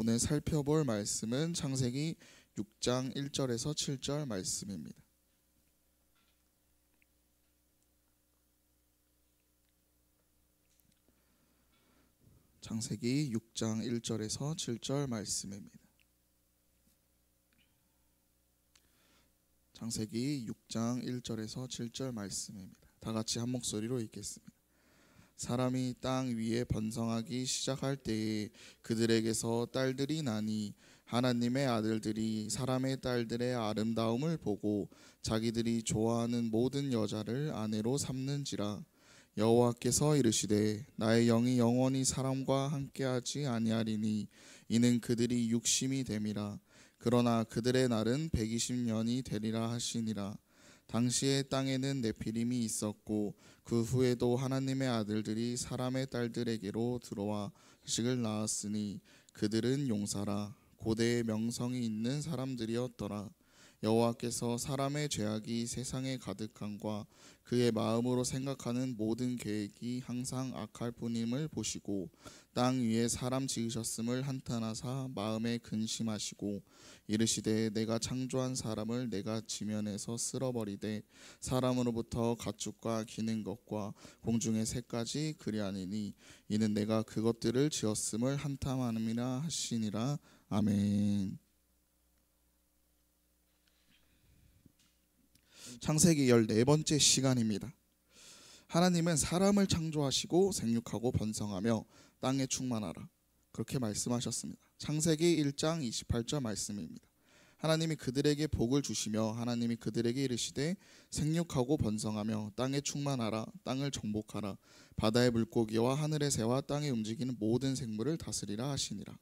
오늘 살펴볼 말씀은 창세기 6장 1절에서 7절 말씀입니다. 창세기 6장 1절에서 7절 말씀입니다. 창세기 6장 1절에서 7절 말씀입니다. 다 같이 한 목소리로 읽겠습니다. 사람이 땅 위에 번성하기 시작할 때에 그들에게서 딸들이 나니 하나님의 아들들이 사람의 딸들의 아름다움을 보고 자기들이 좋아하는 모든 여자를 아내로 삼는지라. 여호와께서 이르시되 나의 영이 영원히 사람과 함께하지 아니하리니 이는 그들이 육심이 됨이라. 그러나 그들의 날은 120년이 되리라 하시니라. 당시에 땅에는 네피림이 있었고 그 후에도 하나님의 아들들이 사람의 딸들에게로 들어와 자식을 낳았으니 그들은 용사라 고대의 명성이 있는 사람들이었더라. 여호와께서 사람의 죄악이 세상에 가득함과 그의 마음으로 생각하는 모든 계획이 항상 악할 뿐임을 보시고 땅 위에 사람 지으셨음을 한탄하사 마음에 근심하시고 이르시되 내가 창조한 사람을 내가 지면에서 쓸어버리되 사람으로부터 가축과 기는 것과 공중의 새까지 그리하니니 이는 내가 그것들을 지었음을 한탄함이라 하시니라. 아멘. 창세기 14번째 시간입니다. 하나님은 사람을 창조하시고 생육하고 번성하며 땅에 충만하라 그렇게 말씀하셨습니다. 창세기 1장 28절 말씀입니다. 하나님이 그들에게 복을 주시며 하나님이 그들에게 이르시되 생육하고 번성하며 땅에 충만하라 땅을 정복하라 바다의 물고기와 하늘의 새와 땅에 움직이는 모든 생물을 다스리라 하시니라.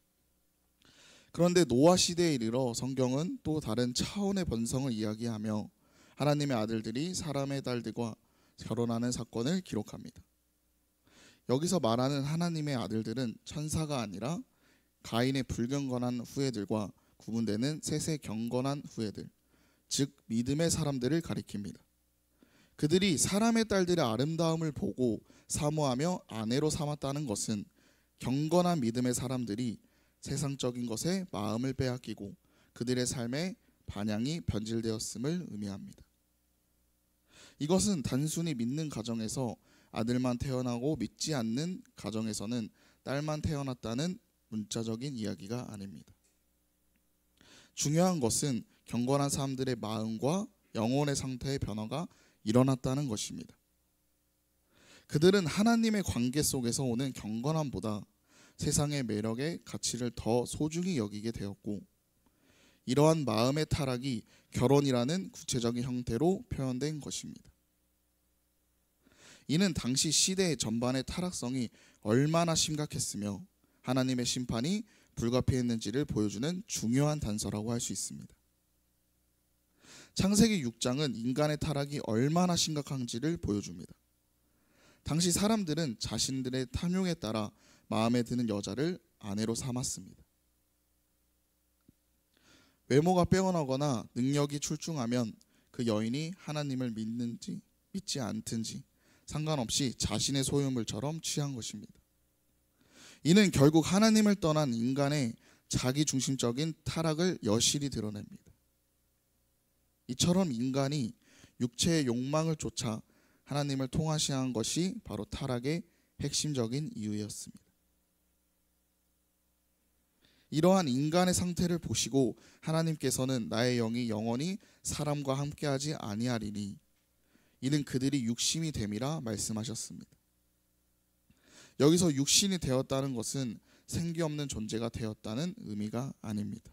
그런데 노아 시대에 이르러 성경은 또 다른 차원의 번성을 이야기하며 하나님의 아들들이 사람의 딸들과 결혼하는 사건을 기록합니다. 여기서 말하는 하나님의 아들들은 천사가 아니라 가인의 불경건한 후예들과 구분되는 셋의 경건한 후예들, 즉 믿음의 사람들을 가리킵니다. 그들이 사람의 딸들의 아름다움을 보고 사모하며 아내로 삼았다는 것은 경건한 믿음의 사람들이 세상적인 것에 마음을 빼앗기고 그들의 삶에 반향이 변질되었음을 의미합니다. 이것은 단순히 믿는 가정에서 아들만 태어나고 믿지 않는 가정에서는 딸만 태어났다는 문자적인 이야기가 아닙니다. 중요한 것은 경건한 사람들의 마음과 영혼의 상태의 변화가 일어났다는 것입니다. 그들은 하나님의 관계 속에서 오는 경건함보다 세상의 매력의 가치를 더 소중히 여기게 되었고 이러한 마음의 타락이 결혼이라는 구체적인 형태로 표현된 것입니다. 이는 당시 시대의 전반의 타락성이 얼마나 심각했으며 하나님의 심판이 불가피했는지를 보여주는 중요한 단서라고 할 수 있습니다. 창세기 6장은 인간의 타락이 얼마나 심각한지를 보여줍니다. 당시 사람들은 자신들의 탐욕에 따라 마음에 드는 여자를 아내로 삼았습니다. 외모가 빼어나거나 능력이 출중하면 그 여인이 하나님을 믿는지 믿지 않든지 상관없이 자신의 소유물처럼 취한 것입니다. 이는 결국 하나님을 떠난 인간의 자기중심적인 타락을 여실히 드러냅니다. 이처럼 인간이 육체의 욕망을 쫓아 하나님을 통하시한 것이 바로 타락의 핵심적인 이유였습니다. 이러한 인간의 상태를 보시고 하나님께서는 나의 영이 영원히 사람과 함께하지 아니하리니 이는 그들이 육신이 됨이라 말씀하셨습니다. 여기서 육신이 되었다는 것은 생기 없는 존재가 되었다는 의미가 아닙니다.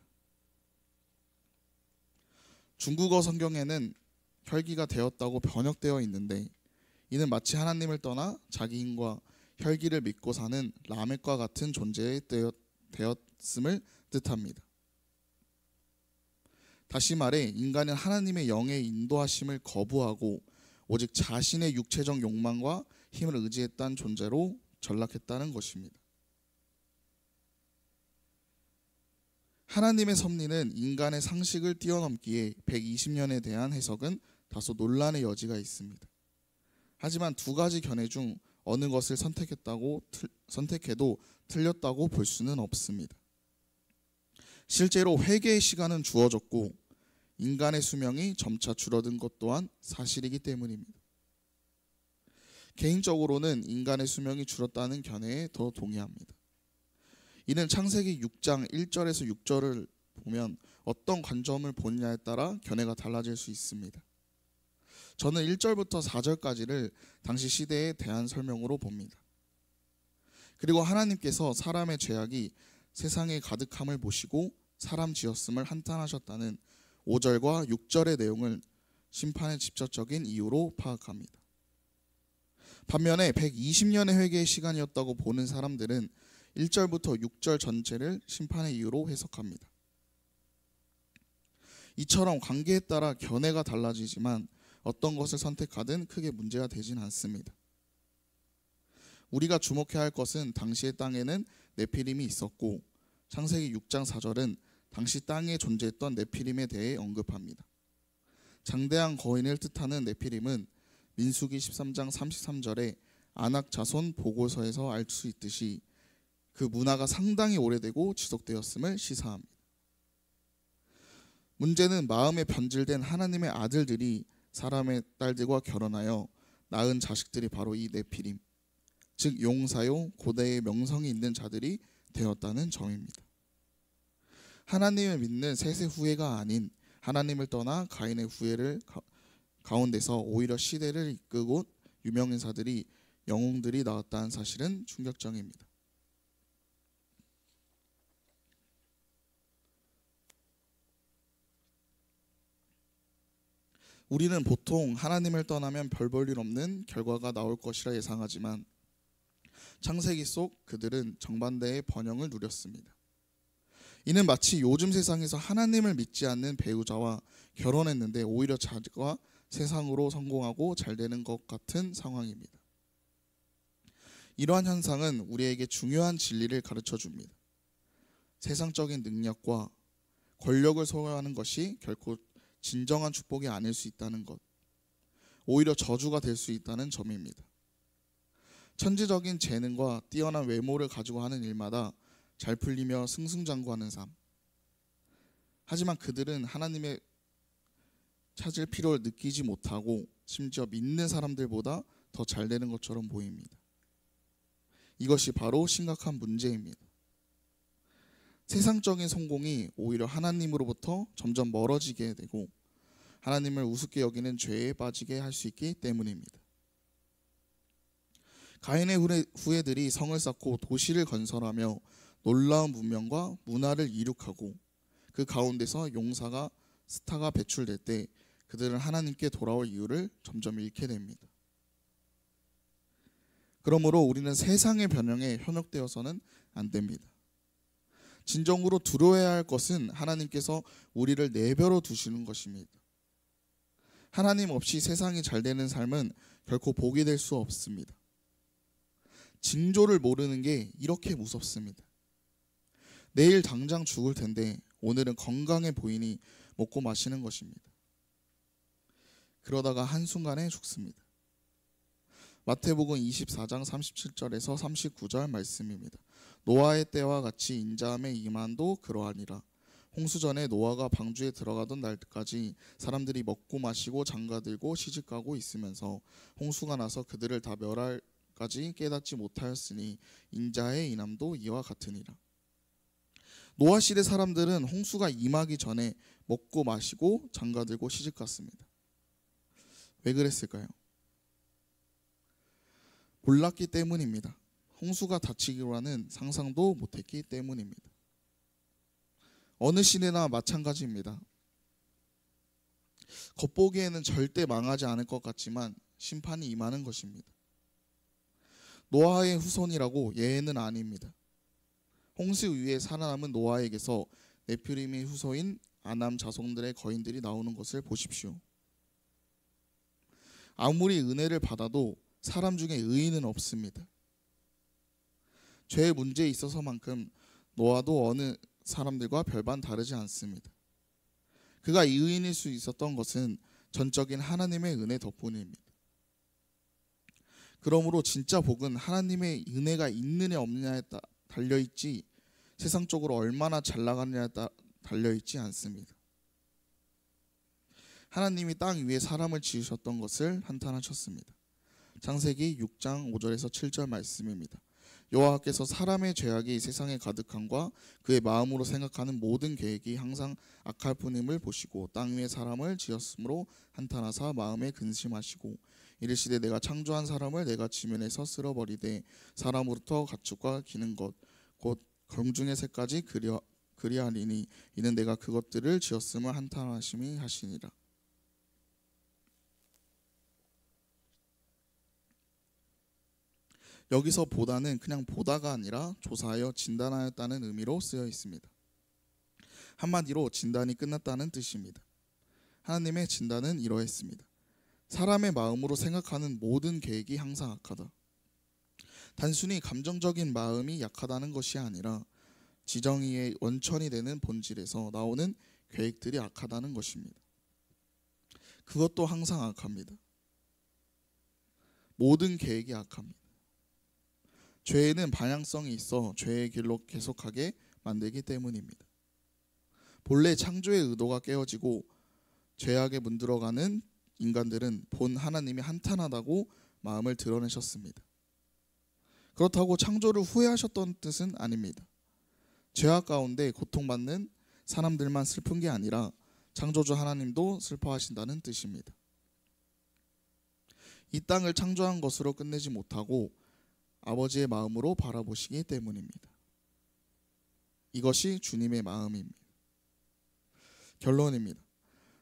중국어 성경에는 혈기가 되었다고 번역되어 있는데 이는 마치 하나님을 떠나 자기 힘과 혈기를 믿고 사는 라멕과 같은 존재의 되었음을 뜻합니다. 다시 말해 인간은 하나님의 영의 인도하심을 거부하고 오직 자신의 육체적 욕망과 힘을 의지했던 존재로 전락했다는 것입니다. 하나님의 섭리는 인간의 상식을 뛰어넘기에 120년에 대한 해석은 다소 논란의 여지가 있습니다. 하지만 두 가지 견해 중 어느 것을 선택해도 틀렸다고 볼 수는 없습니다. 실제로 회개의 시간은 주어졌고 인간의 수명이 점차 줄어든 것 또한 사실이기 때문입니다. 개인적으로는 인간의 수명이 줄었다는 견해에 더 동의합니다. 이는 창세기 6장 1절에서 6절을 보면 어떤 관점을 보느냐에 따라 견해가 달라질 수 있습니다. 저는 1절부터 4절까지를 당시 시대에 대한 설명으로 봅니다. 그리고 하나님께서 사람의 죄악이 세상에 가득함을 보시고 사람 지었음을 한탄하셨다는 5절과 6절의 내용을 심판의 직접적인 이유로 파악합니다. 반면에 120년의 회개의 시간이었다고 보는 사람들은 1절부터 6절 전체를 심판의 이유로 해석합니다. 이처럼 관계에 따라 견해가 달라지지만 어떤 것을 선택하든 크게 문제가 되진 않습니다. 우리가 주목해야 할 것은 당시의 땅에는 네피림이 있었고 창세기 6장 4절은 당시 땅에 존재했던 네피림에 대해 언급합니다. 장대한 거인을 뜻하는 네피림은 민수기 13장 33절에 아낙 자손 보고서에서 알 수 있듯이 그 문화가 상당히 오래되고 지속되었음을 시사합니다. 문제는 마음에 변질된 하나님의 아들들이 사람의 딸들과 결혼하여 낳은 자식들이 바로 이 네피림, 즉 용사요 고대의 명성이 있는 자들이 되었다는 점입니다. 하나님을 믿는 셋의 후예가 아닌 하나님을 떠나 가인의 후예를 가운데서 오히려 시대를 이끌고 유명인사들이 영웅들이 나왔다는 사실은 충격적입니다. 우리는 보통 하나님을 떠나면 별 볼 일 없는 결과가 나올 것이라 예상하지만 창세기 속 그들은 정반대의 번영을 누렸습니다. 이는 마치 요즘 세상에서 하나님을 믿지 않는 배우자와 결혼했는데 오히려 자기가 세상으로 성공하고 잘 되는 것 같은 상황입니다. 이러한 현상은 우리에게 중요한 진리를 가르쳐 줍니다. 세상적인 능력과 권력을 소유하는 것이 결코 진정한 축복이 아닐 수 있다는 것, 오히려 저주가 될 수 있다는 점입니다. 천재적인 재능과 뛰어난 외모를 가지고 하는 일마다 잘 풀리며 승승장구하는 삶. 하지만 그들은 하나님의 찾을 필요를 느끼지 못하고 심지어 믿는 사람들보다 더 잘 되는 것처럼 보입니다. 이것이 바로 심각한 문제입니다. 세상적인 성공이 오히려 하나님으로부터 점점 멀어지게 되고 하나님을 우습게 여기는 죄에 빠지게 할 수 있기 때문입니다. 가인의 후예들이 성을 쌓고 도시를 건설하며 놀라운 문명과 문화를 이룩하고 그 가운데서 용사가 스타가 배출될 때 그들은 하나님께 돌아올 이유를 점점 잃게 됩니다. 그러므로 우리는 세상의 변형에 현혹되어서는 안 됩니다. 진정으로 두려워해야 할 것은 하나님께서 우리를 내버려 두시는 것입니다. 하나님 없이 세상이 잘 되는 삶은 결코 복이 될 수 없습니다. 징조를 모르는 게 이렇게 무섭습니다. 내일 당장 죽을 텐데 오늘은 건강해 보이니 먹고 마시는 것입니다. 그러다가 한순간에 죽습니다. 마태복음 24장 37절에서 39절 말씀입니다. 노아의 때와 같이 인자함의 임한도 그러하니라. 홍수전에 노아가 방주에 들어가던 날까지 사람들이 먹고 마시고 장가들고 시집가고 있으면서 홍수가 나서 그들을 다 멸할까지 깨닫지 못하였으니 인자의 인함도 이와 같으니라. 노아 시대 사람들은 홍수가 임하기 전에 먹고 마시고 장가들고 시집갔습니다. 왜 그랬을까요? 몰랐기 때문입니다. 홍수가 닥치기로는 상상도 못했기 때문입니다. 어느 시대나 마찬가지입니다. 겉보기에는 절대 망하지 않을 것 같지만 심판이 임하는 것입니다. 노아의 후손이라고 예외는 아닙니다. 홍수 위에 살아남은 노아에게서 네피림의 후손인 아남 자손들의 거인들이 나오는 것을 보십시오. 아무리 은혜를 받아도 사람 중에 의인은 없습니다. 죄의 문제에 있어서만큼 노아도 어느 사람들과 별반 다르지 않습니다. 그가 의인일 수 있었던 것은 전적인 하나님의 은혜 덕분입니다. 그러므로 진짜 복은 하나님의 은혜가 있느냐 없느냐에 달려있지 세상적으로 얼마나 잘 나가느냐에 달려있지 않습니다. 하나님이 땅 위에 사람을 지으셨던 것을 한탄하셨습니다. 창세기 6장 5절에서 7절 말씀입니다. 여호와께서 사람의 죄악이 세상에 가득함과 그의 마음으로 생각하는 모든 계획이 항상 악할 뿐임을 보시고 땅 위에 사람을 지었으므로 한탄하사 마음에 근심하시고 이르시되 내가 창조한 사람을 내가 지면에서 쓸어버리되 사람으로부터 가축과 기는 것 곧 검중의 새까지 그리하리니 이는 내가 그것들을 지었음을 한탄하심이 하시니라. 여기서 보다는 그냥 보다가 아니라 조사하여 진단하였다는 의미로 쓰여 있습니다. 한마디로 진단이 끝났다는 뜻입니다. 하나님의 진단은 이러했습니다. 사람의 마음으로 생각하는 모든 계획이 항상 악하다. 단순히 감정적인 마음이 약하다는 것이 아니라 지정의의 원천이 되는 본질에서 나오는 계획들이 악하다는 것입니다. 그것도 항상 악합니다. 모든 계획이 악합니다. 죄에는 방향성이 있어 죄의 길로 계속하게 만들기 때문입니다. 본래 창조의 의도가 깨어지고 죄악에 문들어가는 인간들은 본 하나님이 한탄하다고 마음을 드러내셨습니다. 그렇다고 창조를 후회하셨던 뜻은 아닙니다. 죄악 가운데 고통받는 사람들만 슬픈 게 아니라 창조주 하나님도 슬퍼하신다는 뜻입니다. 이 땅을 창조한 것으로 끝내지 못하고 아버지의 마음으로 바라보시기 때문입니다. 이것이 주님의 마음입니다. 결론입니다.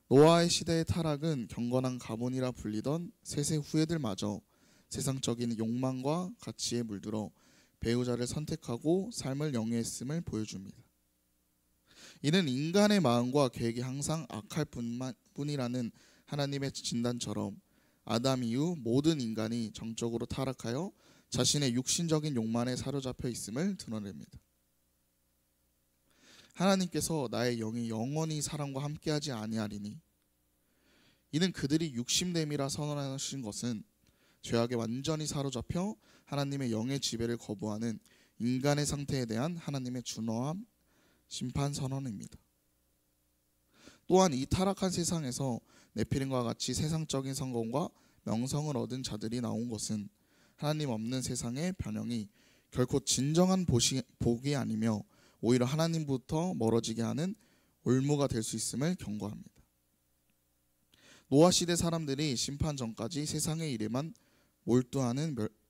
노아의 시대의 타락은 경건한 가문이라 불리던 셋의 후예들마저 세상적인 욕망과 가치에 물들어 배우자를 선택하고 삶을 영위했음을 보여줍니다. 이는 인간의 마음과 계획이 항상 악할 뿐이라는 하나님의 진단처럼 아담 이후 모든 인간이 정적으로 타락하여 자신의 육신적인 욕망에 사로잡혀 있음을 드러냅니다. 하나님께서 나의 영이 영원히 사람과 함께하지 아니하리니 이는 그들이 육심됨이라 선언하신 것은 죄악에 완전히 사로잡혀 하나님의 영의 지배를 거부하는 인간의 상태에 대한 하나님의 준엄한 심판 선언입니다. 또한 이 타락한 세상에서 네피림과 같이 세상적인 성공과 명성을 얻은 자들이 나온 것은 하나님 없는 세상의 변형이 결코 진정한 복이 아니며 오히려 하나님부터 멀어지게 하는 올무가 될 수 있음을 경고합니다. 노아 시대 사람들이 심판 전까지 세상의 일에만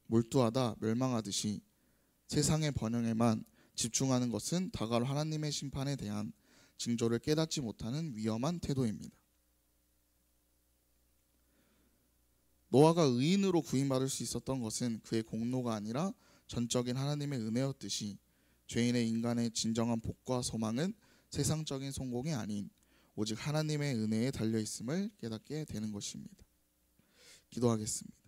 몰두하다 멸망하듯이 세상의 번영에만 집중하는 것은 다가올 하나님의 심판에 대한 징조를 깨닫지 못하는 위험한 태도입니다. 노아가 의인으로 구인받을 수 있었던 것은 그의 공로가 아니라 전적인 하나님의 은혜였듯이 죄인의 인간의 진정한 복과 소망은 세상적인 성공이 아닌 오직 하나님의 은혜에 달려있음을 깨닫게 되는 것입니다. 기도하겠습니다.